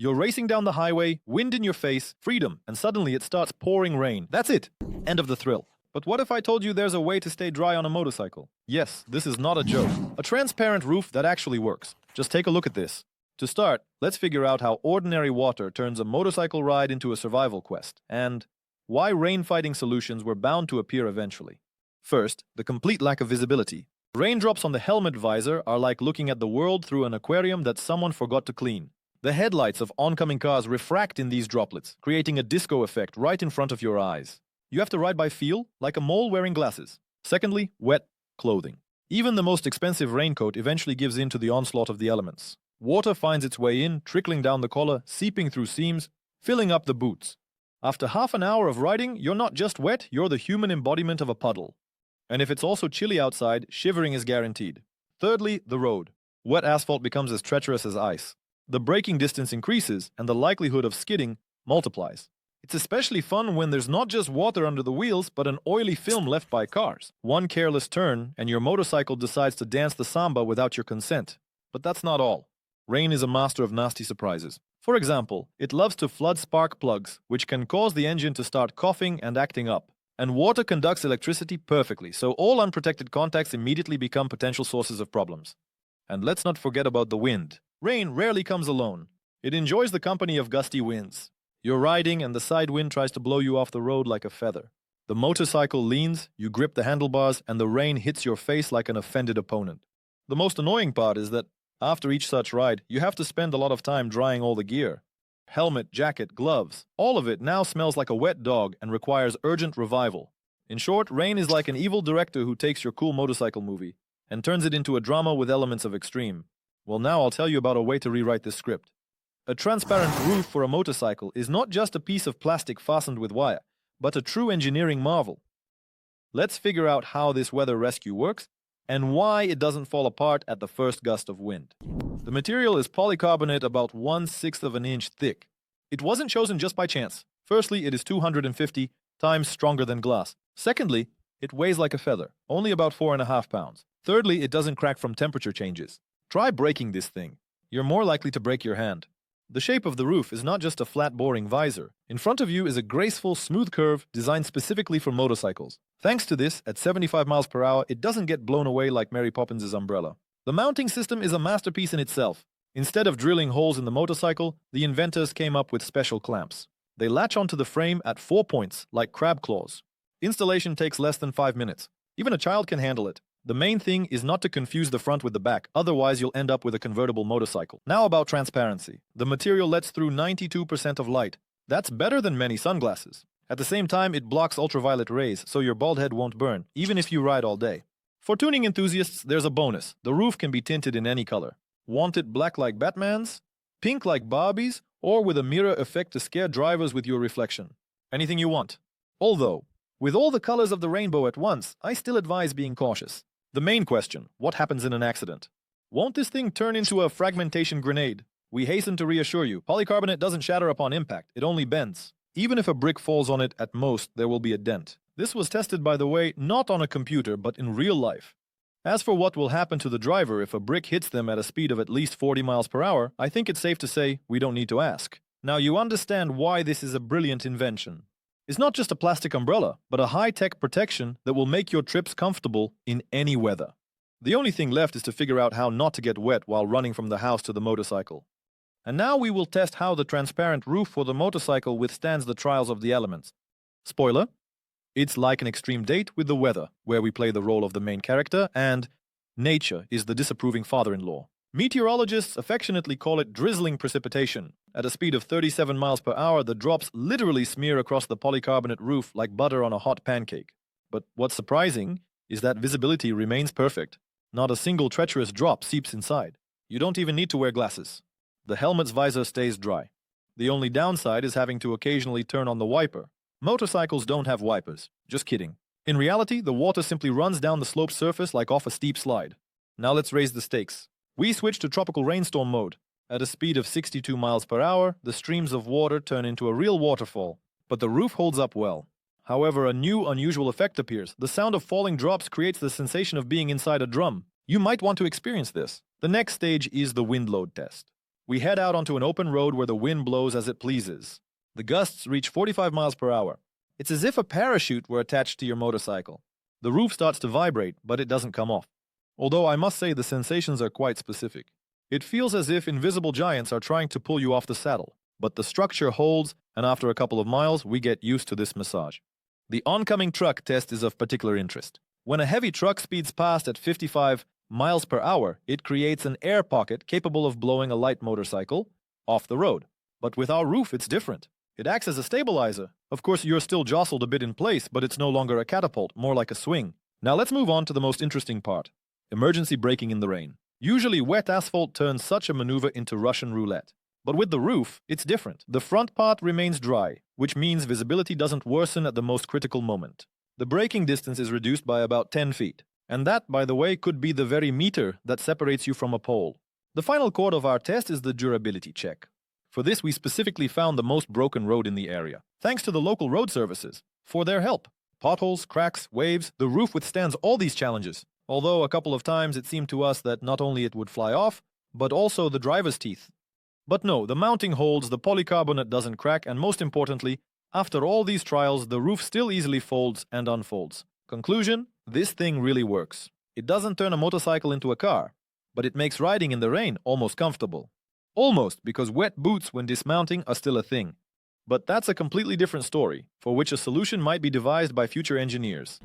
You're racing down the highway, wind in your face, freedom, and suddenly it starts pouring rain. That's it. End of the thrill. But what if I told you there's a way to stay dry on a motorcycle? Yes, this is not a joke. A transparent roof that actually works. Just take a look at this. To start, let's figure out how ordinary water turns a motorcycle ride into a survival quest, and why rain-fighting solutions were bound to appear eventually. First, the complete lack of visibility. Raindrops on the helmet visor are like looking at the world through an aquarium that someone forgot to clean. The headlights of oncoming cars refract in these droplets, creating a disco effect right in front of your eyes. You have to ride by feel, like a mole wearing glasses. Secondly, wet clothing. Even the most expensive raincoat eventually gives in to the onslaught of the elements. Water finds its way in, trickling down the collar, seeping through seams, filling up the boots. After half an hour of riding, you're not just wet, you're the human embodiment of a puddle. And if it's also chilly outside, shivering is guaranteed. Thirdly, the road. Wet asphalt becomes as treacherous as ice. The braking distance increases, and the likelihood of skidding multiplies. It's especially fun when there's not just water under the wheels, but an oily film left by cars. One careless turn, and your motorcycle decides to dance the samba without your consent. But that's not all. Rain is a master of nasty surprises. For example, it loves to flood spark plugs, which can cause the engine to start coughing and acting up. And water conducts electricity perfectly, so all unprotected contacts immediately become potential sources of problems. And let's not forget about the wind. Rain rarely comes alone. It enjoys the company of gusty winds. You're riding and the side wind tries to blow you off the road like a feather. The motorcycle leans, you grip the handlebars, and the rain hits your face like an offended opponent. The most annoying part is that after each such ride, you have to spend a lot of time drying all the gear. Helmet, jacket, gloves, all of it now smells like a wet dog and requires urgent revival. In short, rain is like an evil director who takes your cool motorcycle movie and turns it into a drama with elements of extreme. Well, now I'll tell you about a way to rewrite this script. A transparent roof for a motorcycle is not just a piece of plastic fastened with wire, but a true engineering marvel. Let's figure out how this weather rescue works and why it doesn't fall apart at the first gust of wind. The material is polycarbonate about 1/6 of an inch thick. It wasn't chosen just by chance. Firstly, it is 250 times stronger than glass. Secondly, it weighs like a feather, only about 4.5 pounds. Thirdly, it doesn't crack from temperature changes. Try breaking this thing. You're more likely to break your hand. The shape of the roof is not just a flat, boring visor. In front of you is a graceful, smooth curve designed specifically for motorcycles. Thanks to this, at 75 miles per hour, it doesn't get blown away like Mary Poppins' umbrella. The mounting system is a masterpiece in itself. Instead of drilling holes in the motorcycle, the inventors came up with special clamps. They latch onto the frame at 4 points, like crab claws. Installation takes less than 5 minutes. Even a child can handle it. The main thing is not to confuse the front with the back, otherwise you'll end up with a convertible motorcycle. Now about transparency. The material lets through 92% of light. That's better than many sunglasses. At the same time, it blocks ultraviolet rays, so your bald head won't burn, even if you ride all day. For tuning enthusiasts, there's a bonus. The roof can be tinted in any color. Want it black like Batman's, pink like Barbie's, or with a mirror effect to scare drivers with your reflection? Anything you want. Although, with all the colors of the rainbow at once, I still advise being cautious. The main question, what happens in an accident? Won't this thing turn into a fragmentation grenade? We hasten to reassure you, polycarbonate doesn't shatter upon impact, it only bends. Even if a brick falls on it, at most, there will be a dent. This was tested, by the way, not on a computer, but in real life. As for what will happen to the driver if a brick hits them at a speed of at least 40 miles per hour, I think it's safe to say we don't need to ask. Now you understand why this is a brilliant invention. It's not just a plastic umbrella, but a high-tech protection that will make your trips comfortable in any weather. The only thing left is to figure out how not to get wet while running from the house to the motorcycle. And now we will test how the transparent roof for the motorcycle withstands the trials of the elements. Spoiler, it's like an extreme date with the weather, where we play the role of the main character, and nature is the disapproving father-in-law. Meteorologists affectionately call it drizzling precipitation. At a speed of 37 miles per hour, the drops literally smear across the polycarbonate roof like butter on a hot pancake. But what's surprising is that visibility remains perfect. Not a single treacherous drop seeps inside. You don't even need to wear glasses. The helmet's visor stays dry. The only downside is having to occasionally turn on the wiper. Motorcycles don't have wipers. Just kidding. In reality, the water simply runs down the sloped surface like off a steep slide. Now let's raise the stakes. We switch to tropical rainstorm mode. At a speed of 62 miles per hour, the streams of water turn into a real waterfall. But the roof holds up well. However, a new, unusual effect appears. The sound of falling drops creates the sensation of being inside a drum. You might want to experience this. The next stage is the wind load test. We head out onto an open road where the wind blows as it pleases. The gusts reach 45 miles per hour. It's as if a parachute were attached to your motorcycle. The roof starts to vibrate, but it doesn't come off. Although I must say the sensations are quite specific. It feels as if invisible giants are trying to pull you off the saddle. But the structure holds, and after a couple of miles, we get used to this massage. The oncoming truck test is of particular interest. When a heavy truck speeds past at 55 miles per hour, it creates an air pocket capable of blowing a light motorcycle off the road. But with our roof, it's different. It acts as a stabilizer. Of course, you're still jostled a bit in place, but it's no longer a catapult, more like a swing. Now let's move on to the most interesting part. Emergency braking in the rain. Usually wet asphalt turns such a maneuver into Russian roulette. But with the roof, it's different. The front part remains dry, which means visibility doesn't worsen at the most critical moment. The braking distance is reduced by about 10 feet. And that, by the way, could be the very meter that separates you from a pole. The final chord of our test is the durability check. For this, we specifically found the most broken road in the area. Thanks to the local road services for their help. Potholes, cracks, waves, the roof withstands all these challenges. Although a couple of times it seemed to us that not only it would fly off, but also the driver's teeth. But no, the mounting holds, the polycarbonate doesn't crack, and most importantly, after all these trials, the roof still easily folds and unfolds. Conclusion, this thing really works. It doesn't turn a motorcycle into a car, but it makes riding in the rain almost comfortable. Almost, because wet boots when dismounting are still a thing. But that's a completely different story, for which a solution might be devised by future engineers.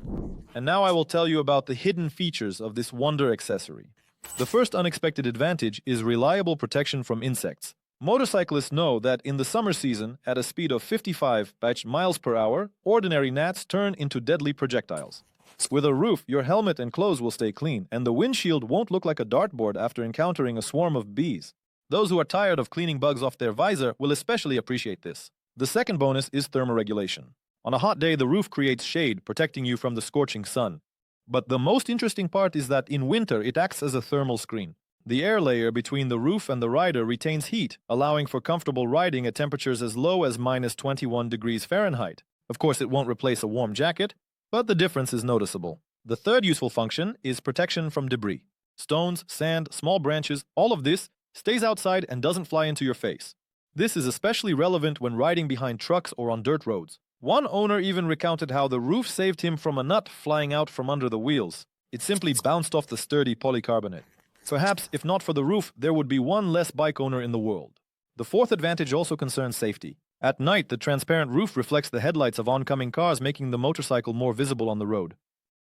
And now I will tell you about the hidden features of this wonder accessory. The first unexpected advantage is reliable protection from insects. Motorcyclists know that in the summer season, at a speed of 55 miles per hour, ordinary gnats turn into deadly projectiles. With a roof, your helmet and clothes will stay clean, and the windshield won't look like a dartboard after encountering a swarm of bees. Those who are tired of cleaning bugs off their visor will especially appreciate this. The second bonus is thermoregulation. On a hot day, the roof creates shade, protecting you from the scorching sun. But the most interesting part is that in winter, it acts as a thermal screen. The air layer between the roof and the rider retains heat, allowing for comfortable riding at temperatures as low as minus 21 degrees Fahrenheit. Of course, it won't replace a warm jacket, but the difference is noticeable. The third useful function is protection from debris. Stones, sand, small branches, all of this stays outside and doesn't fly into your face. This is especially relevant when riding behind trucks or on dirt roads. One owner even recounted how the roof saved him from a nut flying out from under the wheels. It simply bounced off the sturdy polycarbonate. Perhaps, if not for the roof, there would be one less bike owner in the world. The fourth advantage also concerns safety. At night, the transparent roof reflects the headlights of oncoming cars, making the motorcycle more visible on the road.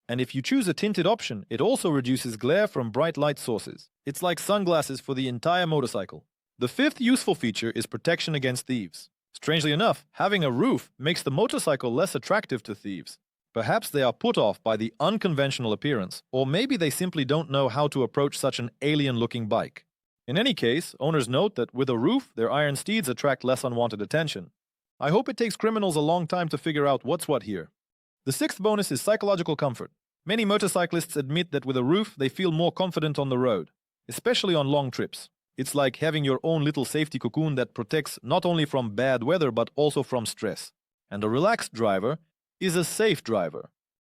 And if you choose a tinted option, it also reduces glare from bright light sources. It's like sunglasses for the entire motorcycle. The fifth useful feature is protection against thieves. Strangely enough, having a roof makes the motorcycle less attractive to thieves. Perhaps they are put off by the unconventional appearance, or maybe they simply don't know how to approach such an alien-looking bike. In any case, owners note that with a roof, their iron steeds attract less unwanted attention. I hope it takes criminals a long time to figure out what's what here. The sixth bonus is psychological comfort. Many motorcyclists admit that with a roof, they feel more confident on the road, especially on long trips. It's like having your own little safety cocoon that protects not only from bad weather but also from stress. And a relaxed driver is a safe driver.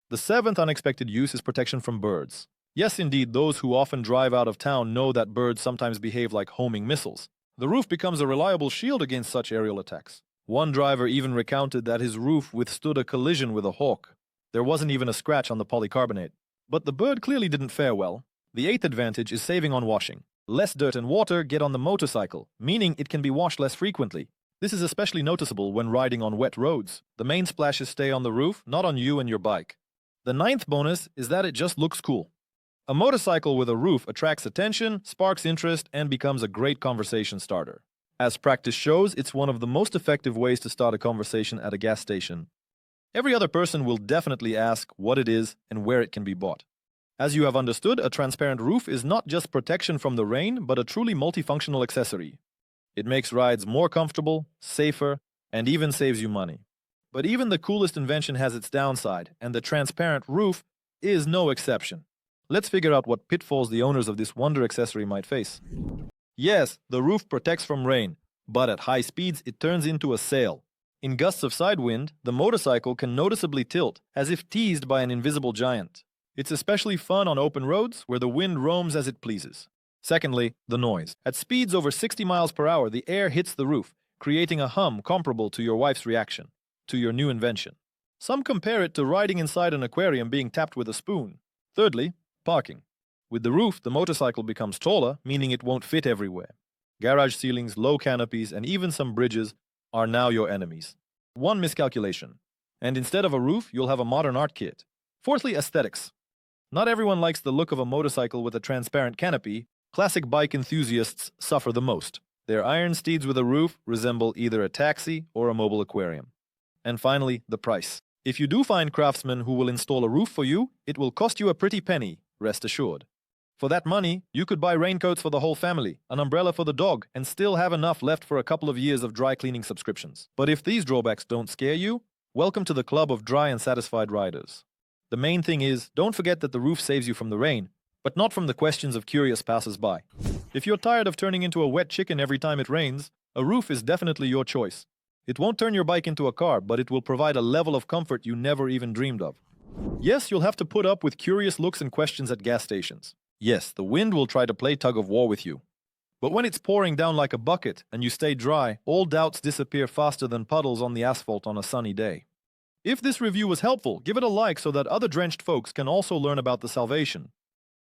The seventh unexpected use is protection from birds. Yes, indeed, those who often drive out of town know that birds sometimes behave like homing missiles. The roof becomes a reliable shield against such aerial attacks. One driver even recounted that his roof withstood a collision with a hawk. There wasn't even a scratch on the polycarbonate. But the bird clearly didn't fare well. The eighth advantage is saving on washing. Less dirt and water get on the motorcycle, meaning it can be washed less frequently. This is especially noticeable when riding on wet roads. The main splashes stay on the roof, not on you and your bike. The ninth bonus is that it just looks cool. A motorcycle with a roof attracts attention, sparks interest, and becomes a great conversation starter. As practice shows, it's one of the most effective ways to start a conversation at a gas station. Every other person will definitely ask what it is and where it can be bought. As you have understood, a transparent roof is not just protection from the rain, but a truly multifunctional accessory. It makes rides more comfortable, safer, and even saves you money. But even the coolest invention has its downside, and the transparent roof is no exception. Let's figure out what pitfalls the owners of this wonder accessory might face. Yes, the roof protects from rain, but at high speeds it turns into a sail. In gusts of side wind, the motorcycle can noticeably tilt, as if teased by an invisible giant. It's especially fun on open roads where the wind roams as it pleases. Secondly, the noise. At speeds over 60 miles per hour, the air hits the roof, creating a hum comparable to your wife's reaction to your new invention. Some compare it to riding inside an aquarium being tapped with a spoon. Thirdly, parking. With the roof, the motorcycle becomes taller, meaning it won't fit everywhere. Garage ceilings, low canopies, and even some bridges are now your enemies. One miscalculation, and instead of a roof, you'll have a modern art kit. Fourthly, aesthetics. Not everyone likes the look of a motorcycle with a transparent canopy. Classic bike enthusiasts suffer the most. Their iron steeds with a roof resemble either a taxi or a mobile aquarium. And finally, the price. If you do find craftsmen who will install a roof for you, it will cost you a pretty penny, rest assured. For that money, you could buy raincoats for the whole family, an umbrella for the dog, and still have enough left for a couple of years of dry cleaning subscriptions. But if these drawbacks don't scare you, welcome to the club of dry and satisfied riders. The main thing is, don't forget that the roof saves you from the rain, but not from the questions of curious passers-by. If you're tired of turning into a wet chicken every time it rains, a roof is definitely your choice. It won't turn your bike into a car, but it will provide a level of comfort you never even dreamed of. Yes, you'll have to put up with curious looks and questions at gas stations. Yes, the wind will try to play tug-of-war with you. But when it's pouring down like a bucket and you stay dry, all doubts disappear faster than puddles on the asphalt on a sunny day. If this review was helpful, give it a like so that other drenched folks can also learn about the salvation.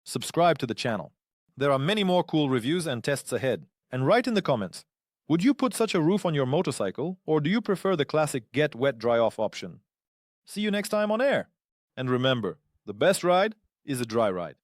Subscribe to the channel. There are many more cool reviews and tests ahead. And write in the comments, would you put such a roof on your motorcycle, or do you prefer the classic get wet dry off option? See you next time on air. And remember, the best ride is a dry ride.